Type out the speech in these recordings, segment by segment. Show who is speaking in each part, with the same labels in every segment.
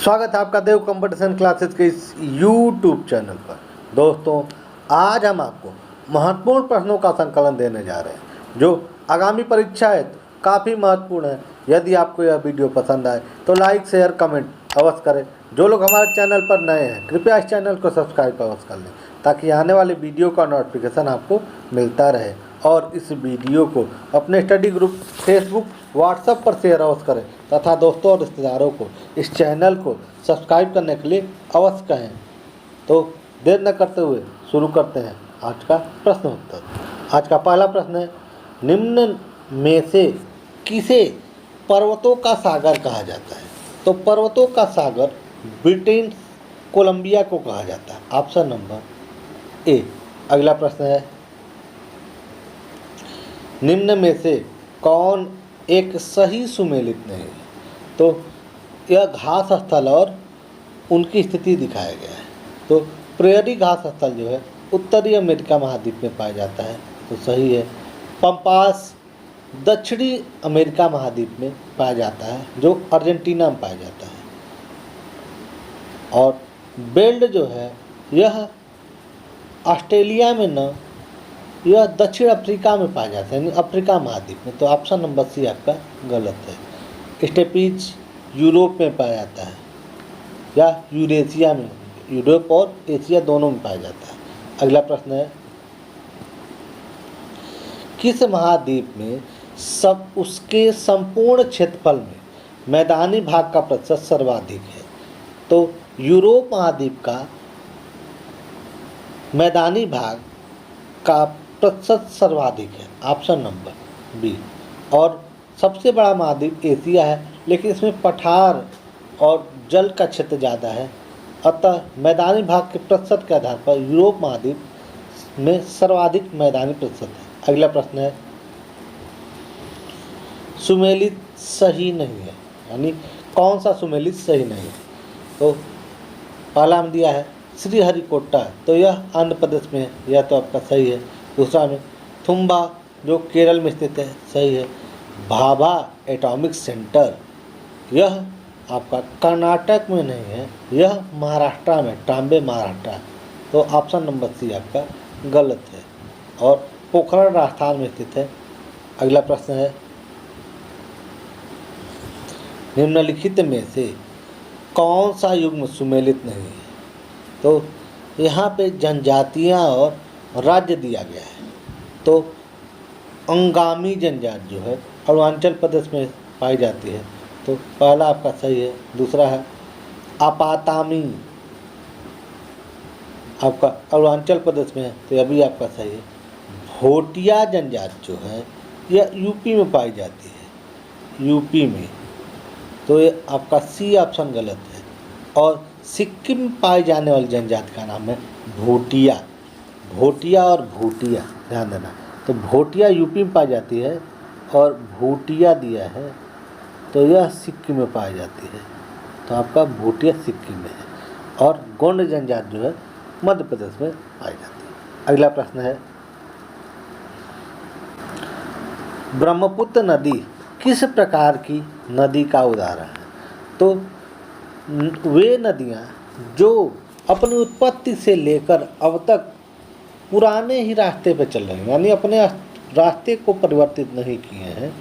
Speaker 1: स्वागत है आपका देव कंपटीशन क्लासेस के इस यूट्यूब चैनल पर। दोस्तों, आज हम आपको महत्वपूर्ण प्रश्नों का संकलन देने जा रहे हैं जो आगामी परीक्षा है काफ़ी महत्वपूर्ण है। यदि आपको यह वीडियो पसंद आए तो लाइक शेयर कमेंट अवश्य करें। जो लोग हमारे चैनल पर नए हैं कृपया इस चैनल को सब्सक्राइब अवश्य कर लें ताकि आने वाले वीडियो का नोटिफिकेशन आपको मिलता रहे। और इस वीडियो को अपने स्टडी ग्रुप फेसबुक व्हाट्सएप पर शेयर अवश्य करें तथा दोस्तों और रिश्तेदारों को इस चैनल को सब्सक्राइब करने के लिए अवश्य कहें। तो देर न करते हुए शुरू करते हैं आज का प्रश्न उत्तर। आज का पहला प्रश्न है, निम्न में से किसे पर्वतों का सागर कहा जाता है? तो पर्वतों का सागर ब्रिटिश कोलंबिया को कहा जाता है। Option number A. अगला प्रश्न है, निम्न में से कौन एक सही सुमेलित नहीं है? तो यह घास स्थल और उनकी स्थिति दिखाया गया है। तो प्रेयरी घास स्थल जो है उत्तरी अमेरिका महाद्वीप में पाया जाता है, तो सही है। पंपास दक्षिणी अमेरिका महाद्वीप में पाया जाता है जो अर्जेंटीना में पाया जाता है। और बेल्ट जो है यह ऑस्ट्रेलिया में न, यह दक्षिण अफ्रीका में पाया जाता है, यानी अफ्रीका महाद्वीप में। तो ऑप्शन नंबर सी आपका गलत है। स्टेपीज यूरोप में पाया जाता है या यूरेशिया में, यूरोप और एशिया दोनों में पाया जाता है। अगला प्रश्न है, किस महाद्वीप में उसके संपूर्ण क्षेत्रफल में मैदानी भाग का प्रतिशत सर्वाधिक है? तो यूरोप महाद्वीप का मैदानी भाग का प्रतिशत सर्वाधिक है। Option number B. और सबसे बड़ा महाद्वीप एशिया है, लेकिन इसमें पठार और जल का क्षेत्र ज़्यादा है, अतः मैदानी भाग के प्रतिशत के आधार पर यूरोप महाद्वीप में सर्वाधिक मैदानी प्रतिशत है। अगला प्रश्न है, सुमेलित सही नहीं है, यानी कौन सा सुमेलित सही नहीं है? तो पहला में दिया है श्रीहरिकोटा, तो यह आंध्र प्रदेश में है, यह तो आपका सही है। दूसरा में थुम्बा जो केरल में स्थित है, सही है। भाभा एटॉमिक सेंटर यह आपका कर्नाटक में नहीं है, यह महाराष्ट्र में, ट्राम्बे महाराष्ट्र, तो ऑप्शन नंबर सी आपका गलत है। और पोखरण राजस्थान में स्थित है। अगला प्रश्न है, निम्नलिखित में से कौन सा युग्म सुमेलित नहीं है? तो यहाँ पे जनजातियाँ और राज्य दिया गया है। तो अंगामी जनजाति जो है अरुणाचल प्रदेश में पाई जाती है, तो पहला आपका सही है। दूसरा है आपातामी, आपका अरुणाचल प्रदेश में है, तो यह भी आपका सही है। भोटिया जनजाति जो है यह यूपी में पाई जाती है, यूपी में, तो ये आपका सी ऑप्शन गलत है। और सिक्किम में पाई जाने वाली जनजाति का नाम है भोटिया। भोटिया और भूटिया ध्यान देना। तो भोटिया यूपी में पाई जाती है और भूटिया दिया है, तो यह सिक्किम में पाई जाती है, तो आपका भूटिया सिक्किम में है। और गोंड जनजाति जो है मध्य प्रदेश में पाई जाती है। अगला प्रश्न है, ब्रह्मपुत्र नदी किस प्रकार की नदी का उदाहरण है? तो वे नदियाँ जो अपनी उत्पत्ति से लेकर अब तक पुराने ही रास्ते पर चल रहे हैं, यानी अपने रास्ते को परिवर्तित नहीं किए हैं,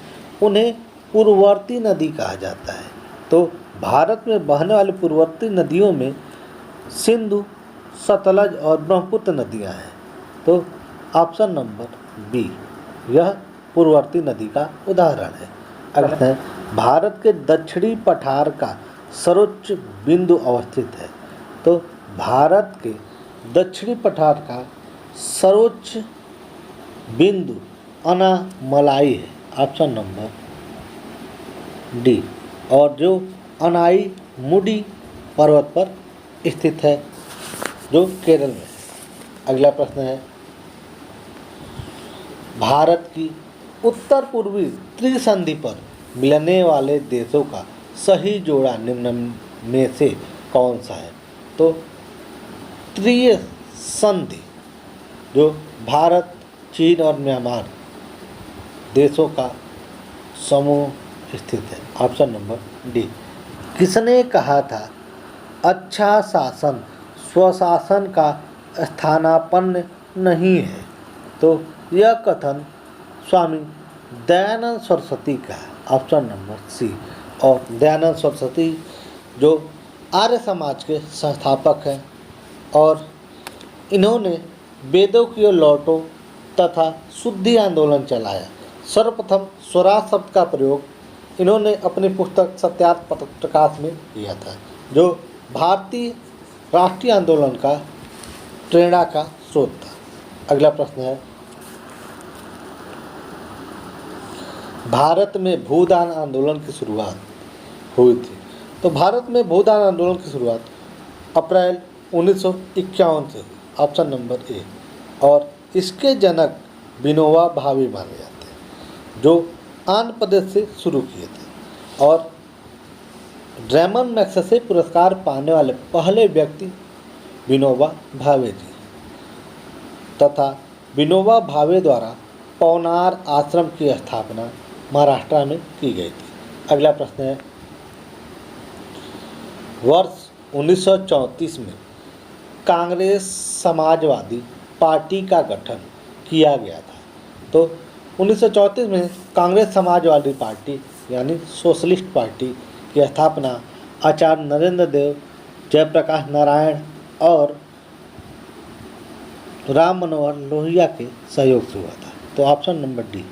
Speaker 1: उन्हें पूर्ववर्ती नदी कहा जाता है। तो भारत में बहने वाली पूर्ववर्ती नदियों में सिंधु, सतलज और ब्रह्मपुत्र नदियां हैं, तो ऑप्शन नंबर बी यह पूर्ववर्ती नदी का उदाहरण है। अगला है, भारत के दक्षिणी पठार का सर्वोच्च बिंदु अवस्थित है? तो भारत के दक्षिणी पठार का सर्वोच्च बिंदु अनामलाई है, ऑप्शन नंबर डी। और जो अनाई मुडी पर्वत पर स्थित है जो केरल में है। अगला प्रश्न है, भारत की उत्तर पूर्वी त्रिसंधि पर मिलने वाले देशों का सही जोड़ा निम्न में से कौन सा है? तो त्रिसंधि जो भारत, चीन और म्यांमार देशों का समूह स्थित है, ऑप्शन नंबर डी। किसने कहा था अच्छा शासन स्वशासन का स्थानापन्न नहीं है। तो यह कथन स्वामी दयानंद सरस्वती का है, ऑप्शन नंबर सी। और दयानंद सरस्वती जो आर्य समाज के संस्थापक हैं और इन्होंने वेदों की ओर लौटो तथा शुद्धि आंदोलन चलाया। सर्वप्रथम स्वराज शब्द का प्रयोग इन्होंने अपनी पुस्तक सत्यार्थ प्रकाश में किया था, जो भारतीय राष्ट्रीय आंदोलन का प्रेरणा का स्रोत था। अगला प्रश्न है, भारत में भूदान आंदोलन की शुरुआत हुई थी। तो भारत में भूदान आंदोलन की शुरुआत अप्रैल 1951 से हुई, ऑप्शन नंबर ए। और इसके जनक विनोबा भावे माने जाते हैं, जो आंध्र प्रदेश से शुरू किए थे। और ड्रेमन मैग्सेसे पुरस्कार पाने वाले पहले व्यक्ति विनोबा भावे जी तथा विनोबा भावे द्वारा पवनार आश्रम की स्थापना महाराष्ट्र में की गई थी। अगला प्रश्न है, वर्ष 1934 में कांग्रेस समाजवादी पार्टी का गठन किया गया था। तो 1934 में कांग्रेस समाजवादी पार्टी यानी सोशलिस्ट पार्टी की स्थापना आचार्य नरेंद्र देव, जयप्रकाश नारायण और राम मनोहर लोहिया के सहयोग से हुआ था। तो ऑप्शन नंबर डी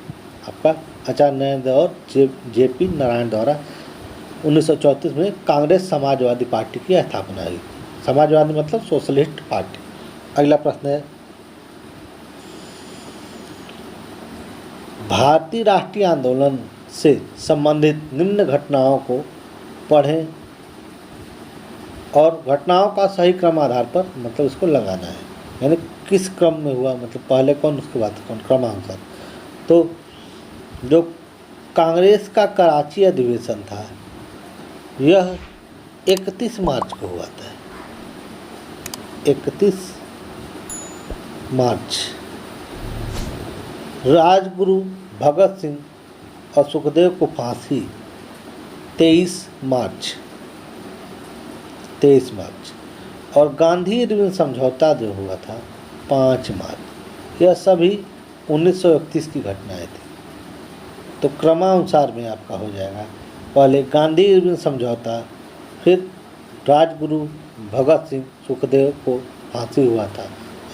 Speaker 1: आपका आचार्य नरेंद्र देव और जेपी नारायण द्वारा 1934 में कांग्रेस समाजवादी पार्टी की स्थापना हुई। समाजवादी मतलब सोशलिस्ट पार्टी। अगला प्रश्न है, भारतीय राष्ट्रीय आंदोलन से संबंधित निम्न घटनाओं को पढ़ें और घटनाओं का सही क्रम आधार पर मतलब इसको लगाना है, यानी किस क्रम में हुआ, मतलब पहले कौन उसके बाद कौन, क्रमानुसार। तो जो कांग्रेस का कराची अधिवेशन था यह 31 मार्च को हुआ था। 31 मार्च। राजगुरु भगत सिंह और सुखदेव को फांसी 23 मार्च। और गांधी इरविन समझौता जो हुआ था 5 मार्च। यह सभी 1931 की घटनाएं थी। तो क्रमानुसार में आपका हो जाएगा, पहले गांधी इरविन समझौता, फिर राजगुरु भगत सिंह सुखदेव को फांसी हुआ था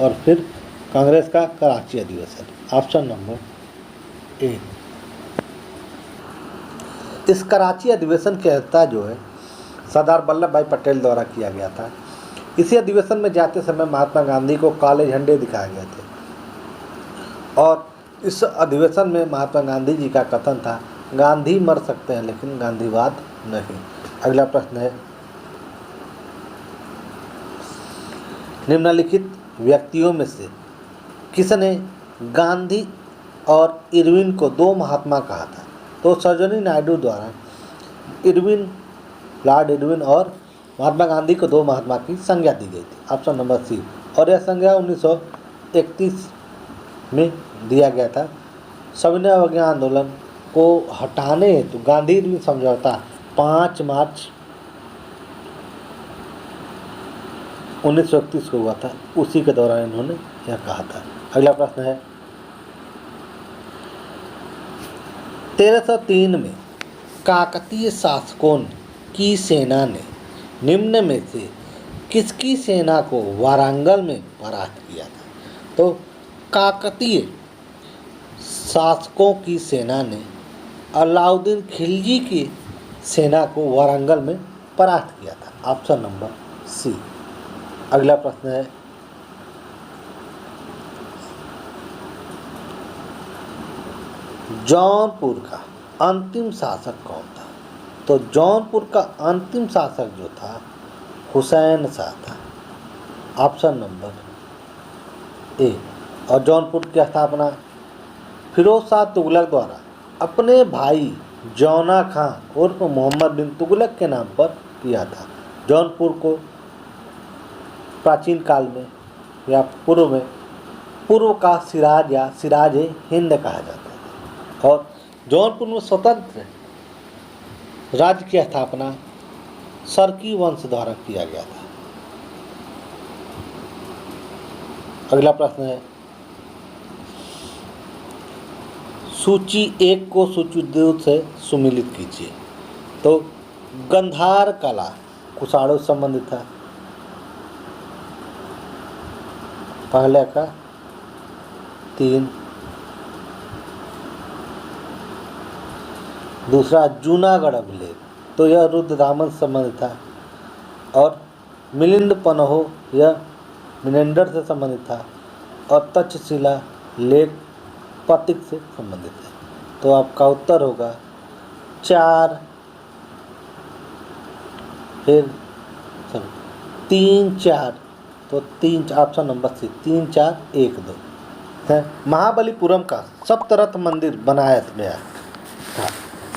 Speaker 1: और फिर कांग्रेस का कराची अधिवेशन। Option number A. इस कराची अधिवेशन की अध्यक्षता जो है सरदार वल्लभ भाई पटेल द्वारा किया गया था। इसी अधिवेशन में जाते समय महात्मा गांधी को काले झंडे दिखाए गए थे और इस अधिवेशन में महात्मा गांधी जी का कथन था, गांधी मर सकते हैं लेकिन गांधीवाद नहीं। अगला प्रश्न है, निम्नलिखित व्यक्तियों में से किसने गांधी और इरविन को दो महात्मा कहा था? तो सरोजिनी नायडू द्वारा लॉर्ड इरविन और महात्मा गांधी को दो महात्मा की संज्ञा दी गई थी। Option number C. और यह संज्ञा 1931 में दिया गया था। सविनय अवज्ञा आंदोलन को हटाने हेतु गांधी इरविन समझौता 5 मार्च 1931 को हुआ था, उसी के दौरान इन्होंने यह कहा था। अगला प्रश्न है, 1303 में काकतीय शासकों की सेना ने निम्न में से किसकी सेना को वारंगल में परास्त किया था? तो काकतीय शासकों की सेना ने अलाउद्दीन खिलजी की सेना को वारंगल में परास्त किया था। Option number C. अगला प्रश्न है, जौनपुर का अंतिम शासक कौन था? तो जौनपुर का अंतिम शासक जो था हुसैन शाह था। Option number A. और जौनपुर की स्थापना फिरोज शाह तुगलक द्वारा अपने भाई जौना खां उर्फ मोहम्मद बिन तुगलक के नाम पर किया था। जौनपुर को प्राचीन काल में या पूर्व का सिराज या सिराज हिंद कहा जाता था। और जौनपुर में स्वतंत्र राज्य की स्थापना सरकी वंश द्वारा किया गया था। अगला प्रश्न है, सूची 1 को सूची 2 से सुमिलित कीजिए। तो गंधार कला कुषाणों से संबंधित था, पहले का 3, दूसरा जूनागढ़ अभिलेख, तो यह रुद्रदामन से संबंधित था, और मिलिंद पन्हो यह मिनेंडर से संबंधित था, और तक्षशिला लेख पतिक से संबंधित है। तो आपका उत्तर होगा 4, फिर 3, 4, तो 3 ऑप्शन नंबर सी 3, 4, 1, 2 है। महाबलीपुरम का सप्तरथ मंदिर बनाया गया था।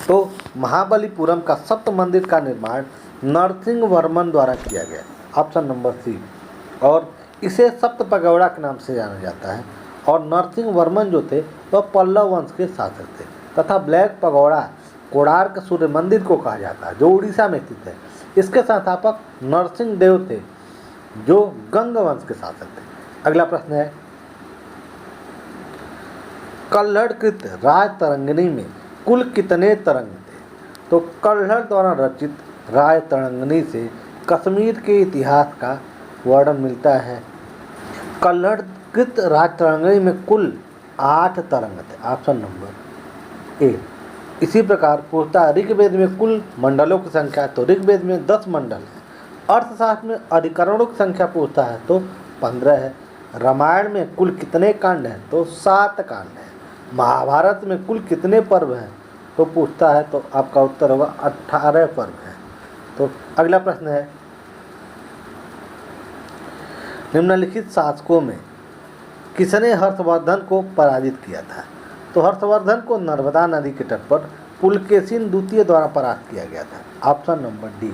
Speaker 1: तो महाबलीपुरम का सप्त मंदिर का निर्माण नरसिंह वर्मन द्वारा किया गया, ऑप्शन नंबर सी, और इसे सप्त पगौड़ा के नाम से जाना जाता है। और नरसिंह वर्मन जो थे वह पल्लव वंश के शासक थे, तथा ब्लैक पगौड़ा कोणार्क सूर्य मंदिर को कहा जाता है, जो उड़ीसा में स्थित है। इसके संस्थापक नरसिंह देव थे, जो गंग वंश के शासक थे। अगला प्रश्न है, कल्हड़कृत राज तरंगिणी में कुल कितने तरंग थे? तो कल्हड़ द्वारा रचित राज तरंगिणी से कश्मीर के इतिहास का वर्णन मिलता है। कल्हड़कृत राज तरंगिणी में कुल 8 तरंग थे, ऑप्शन नंबर ए। इसी प्रकार पूछता है ऋग्वेद में कुल मंडलों की संख्या, तो ऋग्वेद में 10 मंडल है। अर्थशास्त्र में अधिकरणों की संख्या पूछता है तो 15 है। रामायण में कुल कितने कांड हैं? तो 7 कांड हैं। महाभारत में कुल कितने पर्व हैं? तो पूछता है तो आपका उत्तर होगा 18 पर्व हैं। तो अगला प्रश्न है, निम्नलिखित शासकों में किसने हर्षवर्धन को पराजित किया था? तो हर्षवर्धन को नर्मदा नदी के तट पर पुलकेशिन द्वितीय द्वारा परास्त किया गया था, ऑप्शन नंबर डी।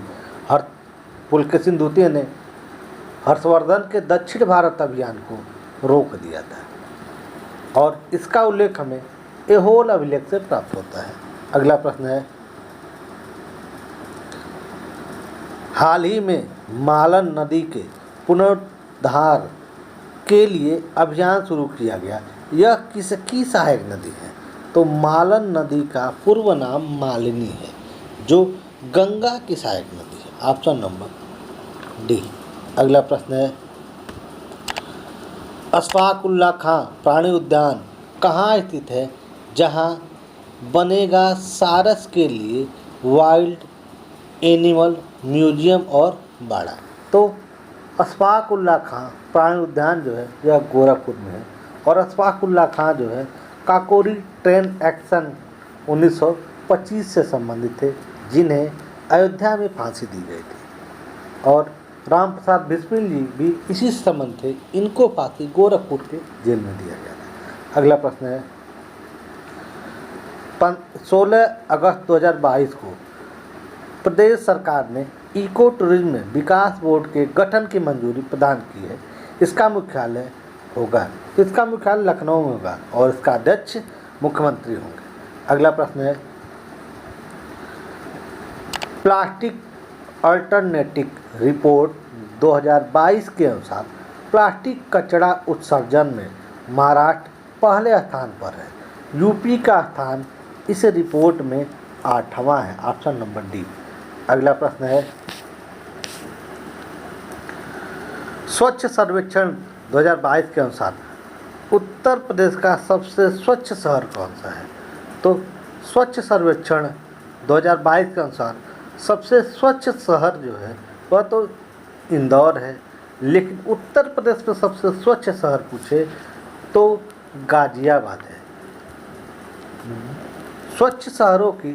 Speaker 1: पुलकेशिन द्वितीय ने हर्षवर्धन के दक्षिण भारत अभियान को रोक दिया था, और इसका उल्लेख हमें एहोल अभिलेख से प्राप्त होता है। अगला प्रश्न है, हाल ही में मालन नदी के पुनरुद्धार के लिए अभियान शुरू किया गया, यह किसकी सहायक नदी है? तो मालन नदी का पूर्व नाम मालिनी है, जो गंगा की सहायक नदी है, ऑप्शन नंबर डी। अगला प्रश्न है, अशफाक उल्लाह खां प्राणी उद्यान कहाँ स्थित है, जहाँ बनेगा सारस के लिए वाइल्ड एनिमल म्यूजियम और बाड़ा? तो अशफाक उल्लाह खां प्राणी उद्यान जो है यह गोरखपुर में है, और अशफाक उल्लाह खां जो है काकोरी ट्रेन एक्शन 1925 से संबंधित थे, जिन्हें अयोध्या में फांसी दी गई थी। और राम प्रसाद बिस्मिल जी भी इसी से संबंध थे, इनको फांसी गोरखपुर के जेल में दिया गया था। अगला प्रश्न है, 16 अगस्त 2022 को प्रदेश सरकार ने इको टूरिज्म विकास बोर्ड के गठन की मंजूरी प्रदान की है। इसका मुख्यालय होगा, इसका मुख्यालय लखनऊ में होगा, और इसका अध्यक्ष मुख्यमंत्री होंगे। अगला प्रश्न है, प्लास्टिक अल्टरनेटिव रिपोर्ट 2022 के अनुसार प्लास्टिक कचरा उत्सर्जन में महाराष्ट्र पहले स्थान पर है, यूपी का स्थान इस रिपोर्ट में 8वां है, ऑप्शन नंबर डी। अगला प्रश्न है, स्वच्छ सर्वेक्षण 2022 के अनुसार उत्तर प्रदेश का सबसे स्वच्छ शहर कौन सा है? तो स्वच्छ सर्वेक्षण 2022 के अनुसार सबसे स्वच्छ शहर जो है वह तो इंदौर है, लेकिन उत्तर प्रदेश में सबसे स्वच्छ शहर पूछे तो गाजियाबाद है। स्वच्छ शहरों की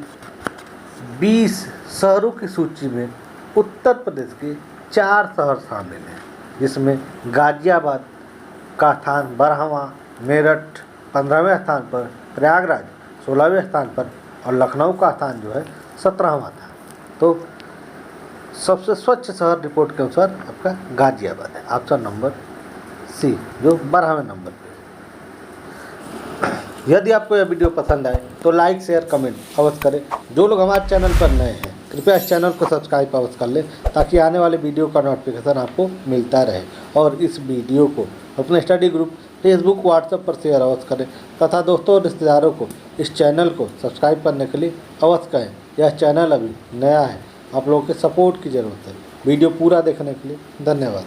Speaker 1: 20 शहरों की सूची में उत्तर प्रदेश के 4 शहर शामिल हैं, जिसमें गाजियाबाद का स्थान 12वां, मेरठ 15वें स्थान पर, प्रयागराज 16वें स्थान पर, और लखनऊ का स्थान जो है 17वां था। तो सबसे स्वच्छ शहर रिपोर्ट के अनुसार आपका गाजियाबाद है, ऑप्शन नंबर सी, जो 12वें नंबर पे। यदि आपको यह वीडियो पसंद आए तो लाइक शेयर कमेंट अवश्य करें। जो लोग हमारे चैनल पर नए हैं कृपया इस चैनल को सब्सक्राइब अवश्य कर लें ताकि आने वाले वीडियो का नोटिफिकेशन आपको मिलता रहे। और इस वीडियो को अपने स्टडी ग्रुप फेसबुक व्हाट्सएप पर शेयर अवश्य करें तथा दोस्तों और रिश्तेदारों को इस चैनल को सब्सक्राइब करने के लिए अवश्य कहें। यह चैनल अभी नया है, आप लोगों के सपोर्ट की ज़रूरत है। वीडियो पूरा देखने के लिए धन्यवाद।